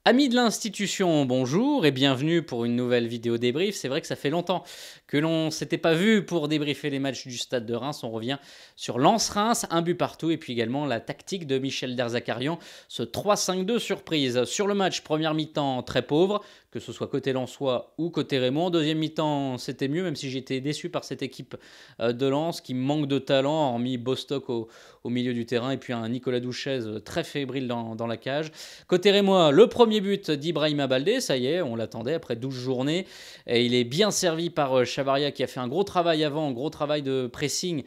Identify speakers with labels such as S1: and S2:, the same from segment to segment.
S1: Amis de l'institution, bonjour et bienvenue pour une nouvelle vidéo débrief. C'est vrai que ça fait longtemps que l'on s'était pas vu pour débriefer les matchs du Stade de Reims. On revient sur Lens-Reims, un but partout et puis également la tactique de Michel Derzakarian, ce 3-5-2 surprise. Sur le match, première mi-temps très pauvre, que ce soit côté lensois ou côté rémois. Deuxième mi-temps, c'était mieux, même si j'étais déçu par cette équipe de Lens qui manque de talent, hormis Bostock au milieu du terrain et puis un Nicolas Douchez très fébrile dans la cage. Côté rémois, le premier but d'Ibrahima Baldé, ça y est, on l'attendait après 12 journées. Et il est bien servi par Chavarria qui a fait un gros travail avant, un gros travail de pressing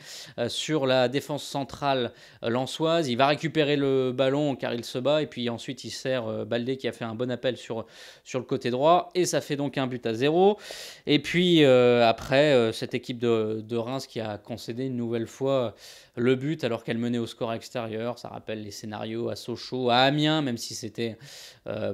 S1: sur la défense centrale lensoise. Il va récupérer le ballon car il se bat et puis ensuite il sert Baldé qui a fait un bon appel sur le côté droit et ça fait donc un but à 0. Et puis après, cette équipe de Reims qui a concédé une nouvelle fois le but alors qu'elle menait au score extérieur. Ça rappelle les scénarios à Sochaux, à Amiens, même si c'était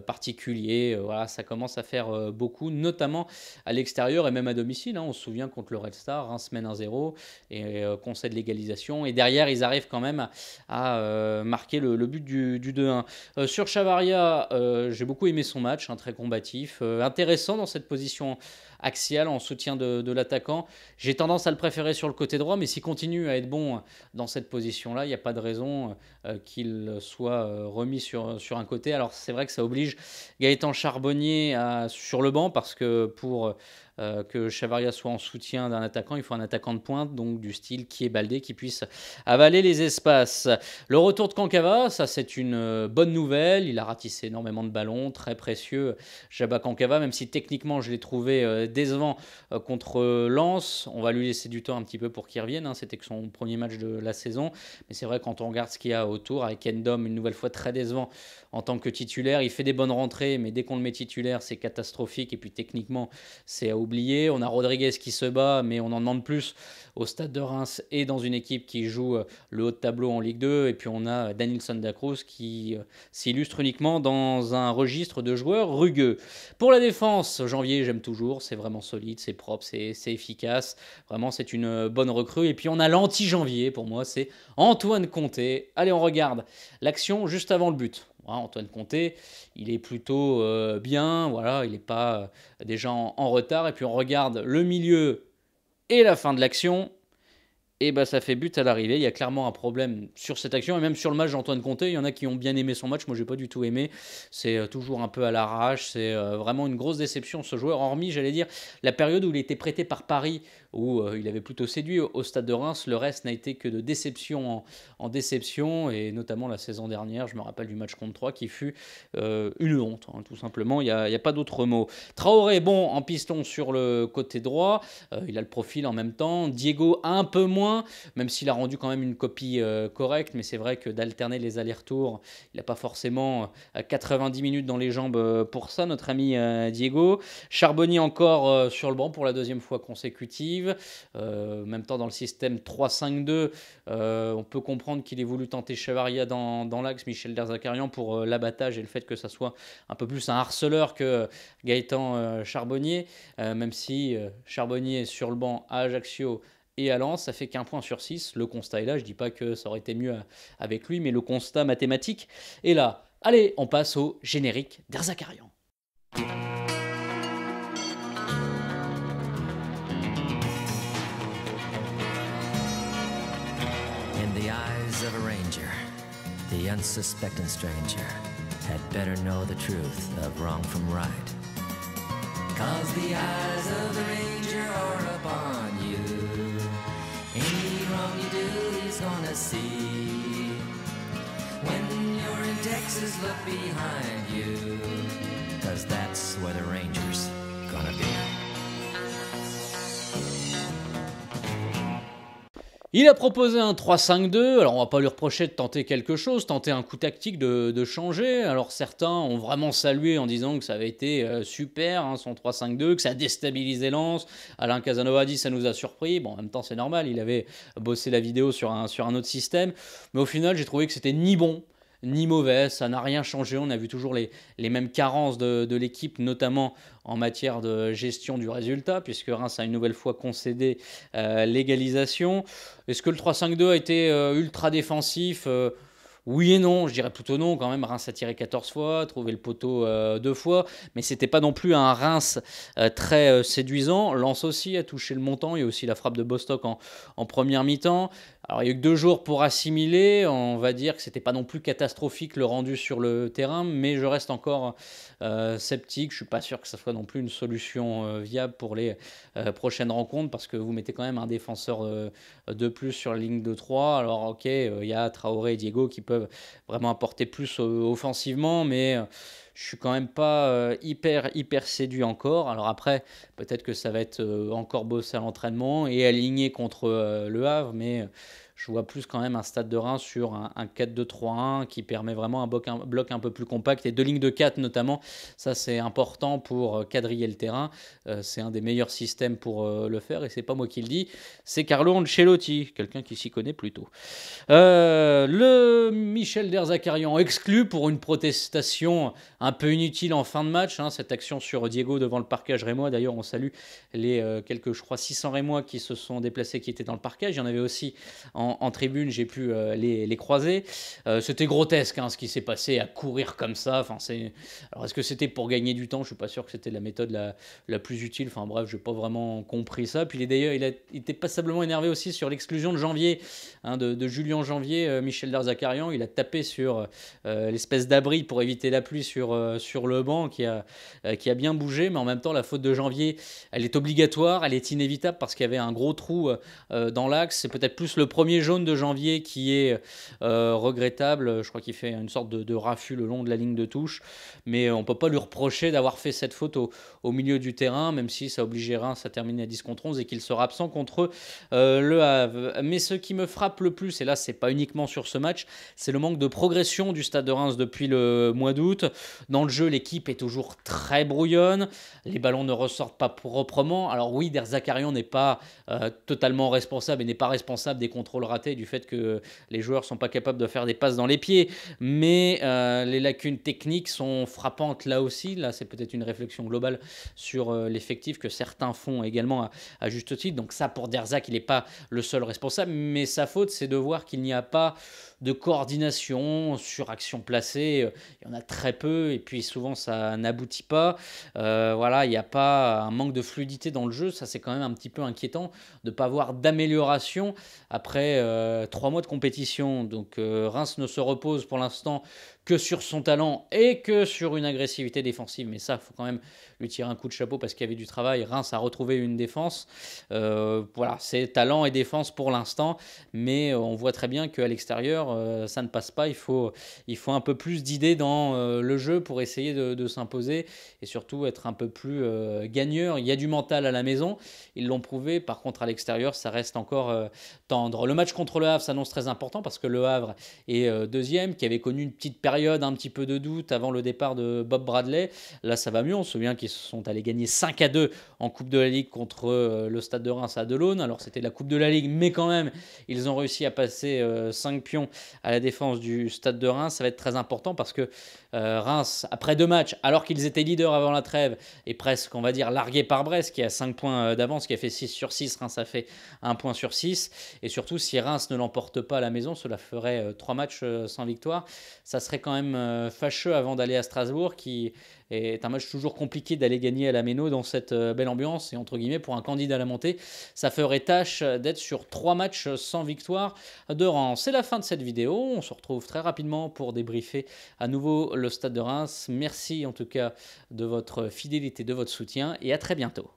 S1: particulier. Voilà, ça commence à faire beaucoup, notamment à l'extérieur et même à domicile. On se souvient contre le Red Star, Reims mène 1-0 et concède l'égalisation. Et derrière, ils arrivent quand même à marquer le but du 2-1. Sur Chavarria, j'ai beaucoup aimé son match, très combatif, intéressant dans cette position axiale en soutien de l'attaquant. J'ai tendance à le préférer sur le côté droit, mais s'il continue à être bon dans cette position-là, il n'y a pas de raison qu'il soit remis sur un côté. Alors c'est vrai que ça oblige Gaëtan Charbonnier sur le banc parce que pour que Chavarria soit en soutien d'un attaquant, il faut un attaquant de pointe, donc du style qui est Baldé, qui puisse avaler les espaces. Le retour de Kankava, ça c'est une bonne nouvelle. Il a ratissé énormément de ballons, très précieux Jabba Kankava, même si techniquement je l'ai trouvé décevant contre Lens. On va lui laisser du temps un petit peu pour qu'il revienne. C'était que son premier match de la saison. Mais c'est vrai quand on regarde ce qu'il y a autour, avec Endom une nouvelle fois très décevant en tant que titulaire. Il fait des bonnes rentrées, mais dès qu'on le met titulaire, c'est catastrophique. Et puis techniquement, c'est à oublier. On a Rodriguez qui se bat, mais on en demande plus au Stade de Reims et dans une équipe qui joue le haut de tableau en Ligue 2. Et puis on a Denilson da Cruz qui s'illustre uniquement dans un registre de joueurs rugueux. Pour la défense, Janvier, j'aime toujours. C'est vraiment solide, c'est propre, c'est efficace. Vraiment, c'est une bonne recrue. Et puis on a l'anti-Janvier, pour moi, c'est Antoine Comté. Allez, on regarde l'action juste avant le but. Antoine Comté, il est plutôt bien, voilà, il n'est pas déjà en retard. Et puis on regarde le milieu et la fin de l'action. Et bah ça fait but à l'arrivée. Il y a clairement un problème sur cette action et même sur le match d'Antoine Comté. Il y en a qui ont bien aimé son match. Moi, j'ai pas du tout aimé. C'est toujours un peu à l'arrache. C'est vraiment une grosse déception ce joueur. Hormis, j'allais dire, la période où il était prêté par Paris, où il avait plutôt séduit au Stade de Reims. Le reste n'a été que de déception en déception et notamment la saison dernière. Je me rappelle du match contre 3 qui fut une honte, tout simplement. Il y a pas d'autre mot. Traoré, bon, en piston sur le côté droit. Il a le profil en même temps. Diego, un peu moins. Même s'il a rendu quand même une copie correcte, mais c'est vrai que d'alterner les allers-retours, il n'a pas forcément 90 minutes dans les jambes pour ça, notre ami Diego. Charbonnier encore sur le banc pour la deuxième fois consécutive. En même temps, dans le système 3-5-2, on peut comprendre qu'il ait voulu tenter Chavarria dans l'axe, Michel Derzakarian, pour l'abattage et le fait que ça soit un peu plus un harceleur que Gaëtan Charbonnier, même si Charbonnier est sur le banc à Ajaccio et à Lens, ça fait qu'un point sur 6. Le constat est là. Je ne dis pas que ça aurait été mieux avec lui, mais le constat mathématique est là. Allez, on passe au générique d'Erzakarian.
S2: In the eyes of a ranger, the unsuspecting stranger had better know the truth of wrong from right. 'Cause the eyes of the ranger are upon you. Any wrong you do, he's gonna see. When you're in Texas, look behind you. 'Cause that's where the ranger's gonna be.
S1: Il a proposé un 3-5-2, alors on va pas lui reprocher de tenter quelque chose, tenter un coup tactique de changer. Alors certains ont vraiment salué en disant que ça avait été super, son 3-5-2, que ça a déstabilisé Lens. Alain Casanova a dit ça nous a surpris. Bon, en même temps c'est normal, il avait bossé la vidéo sur un autre système. Mais au final j'ai trouvé que c'était ni bon ni mauvais, ça n'a rien changé. On a vu toujours les mêmes carences de l'équipe, notamment en matière de gestion du résultat, puisque Reims a une nouvelle fois concédé l'égalisation. Est-ce que le 3-5-2 a été ultra défensif Oui et non, je dirais plutôt non quand même. Reims a tiré 14 fois, trouvé le poteau 2 fois, mais c'était pas non plus un Reims très séduisant. Lens aussi a touché le montant, il y a aussi la frappe de Bostock en première mi-temps. Alors il y a eu que 2 jours pour assimiler, on va dire que c'était pas non plus catastrophique le rendu sur le terrain, mais je reste encore sceptique. Je suis pas sûr que ça soit non plus une solution viable pour les prochaines rencontres parce que vous mettez quand même un défenseur de plus sur la ligne de 3. Alors ok, il y a Traoré et Diego qui peuvent vraiment apporter plus offensivement, mais je suis quand même pas hyper séduit encore. Alors après, peut-être que ça va être encore bossé à l'entraînement et aligné contre Le Havre, mais je vois plus quand même un Stade de Reims sur un 4-2-3-1 qui permet vraiment bloc un peu plus compact et 2 lignes de 4 notamment. Ça, c'est important pour quadriller le terrain. C'est un des meilleurs systèmes pour le faire et c'est pas moi qui le dis, c'est Carlo Ancelotti, quelqu'un qui s'y connaît plutôt. Le Michel Derzakarian exclu pour une protestation un peu inutile en fin de match. Cette action sur Diego devant le parquage rémois. D'ailleurs, on salue les quelques, je crois, 600 rémois qui se sont déplacés, qui étaient dans le parquage. Il y en avait aussi en tribune, j'ai pu les croiser. C'était grotesque ce qui s'est passé à courir comme ça. Alors, est-ce que c'était pour gagner du temps? Je ne suis pas sûr que c'était la méthode la plus utile. Enfin bref, je n'ai pas vraiment compris ça. Puis d'ailleurs, il était passablement énervé aussi sur l'exclusion de Janvier, de Julien Janvier. Michel Derzakarian, il a tapé sur l'espèce d'abri pour éviter la pluie sur le banc qui a bien bougé, mais en même temps la faute de Janvier, elle est obligatoire, elle est inévitable parce qu'il y avait un gros trou dans l'axe. C'est peut-être plus le premier jaune de Janvier qui est regrettable. Je crois qu'il fait une sorte de raffut le long de la ligne de touche, mais on ne peut pas lui reprocher d'avoir fait cette faute au milieu du terrain, même si ça obligeait Reims à terminer à 10 contre 11 et qu'il sera absent contre Le Havre. Mais ce qui me frappe le plus, et là c'est pas uniquement sur ce match, c'est le manque de progression du Stade de Reims depuis le mois d'août. Dans le jeu, l'équipe est toujours très brouillonne, les ballons ne ressortent pas proprement. Alors oui, Derzakarian n'est pas totalement responsable et n'est pas responsable des contrôles ratés, du fait que les joueurs ne sont pas capables de faire des passes dans les pieds, mais les lacunes techniques sont frappantes là aussi. Là, c'est peut-être une réflexion globale sur l'effectif que certains font également à juste titre. Donc ça, pour Derzak, il n'est pas le seul responsable, mais sa faute, c'est de voir qu'il n'y a pas de coordination sur action placée. Il y en a très peu et puis souvent ça n'aboutit pas. Voilà, il n'y a pas un manque de fluidité dans le jeu. Ça, c'est quand même un petit peu inquiétant de ne pas avoir d'amélioration après 3 mois de compétition. Donc Reims ne se repose pour l'instant que sur son talent et que sur une agressivité défensive. Mais ça, il faut quand même lui tirer un coup de chapeau parce qu'il y avait du travail. Reims a retrouvé une défense. Voilà, c'est talent et défense pour l'instant. Mais on voit très bien qu'à l'extérieur, ça ne passe pas. Il faut un peu plus d'idées dans le jeu pour essayer de s'imposer et surtout être un peu plus gagneur. Il y a du mental à la maison. Ils l'ont prouvé. Par contre, à l'extérieur, ça reste encore tendre. Le match contre Le Havre s'annonce très important parce que Le Havre est deuxième, qui avait connu une petite période un petit peu de doute avant le départ de Bob Bradley. Là, ça va mieux. On se souvient qu'ils sont allés gagner 5-2 en Coupe de la Ligue contre le Stade de Reims à Delaune. Alors, c'était la Coupe de la Ligue, mais quand même, ils ont réussi à passer 5 pions à la défense du Stade de Reims. Ça va être très important parce que Reims, après 2 matchs, alors qu'ils étaient leaders avant la trêve, est presque, on va dire, largué par Brest, qui a 5 points d'avance, qui a fait 6 sur 6. Reims a fait 1 point sur 6. Et surtout, si Reims ne l'emporte pas à la maison, cela ferait 3 matchs sans victoire. Ça serait quand même fâcheux avant d'aller à Strasbourg, qui est un match toujours compliqué d'aller gagner à la Méno dans cette belle ambiance. Et entre guillemets, pour un candidat à la montée, ça ferait tâche d'être sur 3 matchs sans victoire de rang. C'est la fin de cette vidéo. On se retrouve très rapidement pour débriefer à nouveau le Stade de Reims. Merci en tout cas de votre fidélité, de votre soutien et à très bientôt.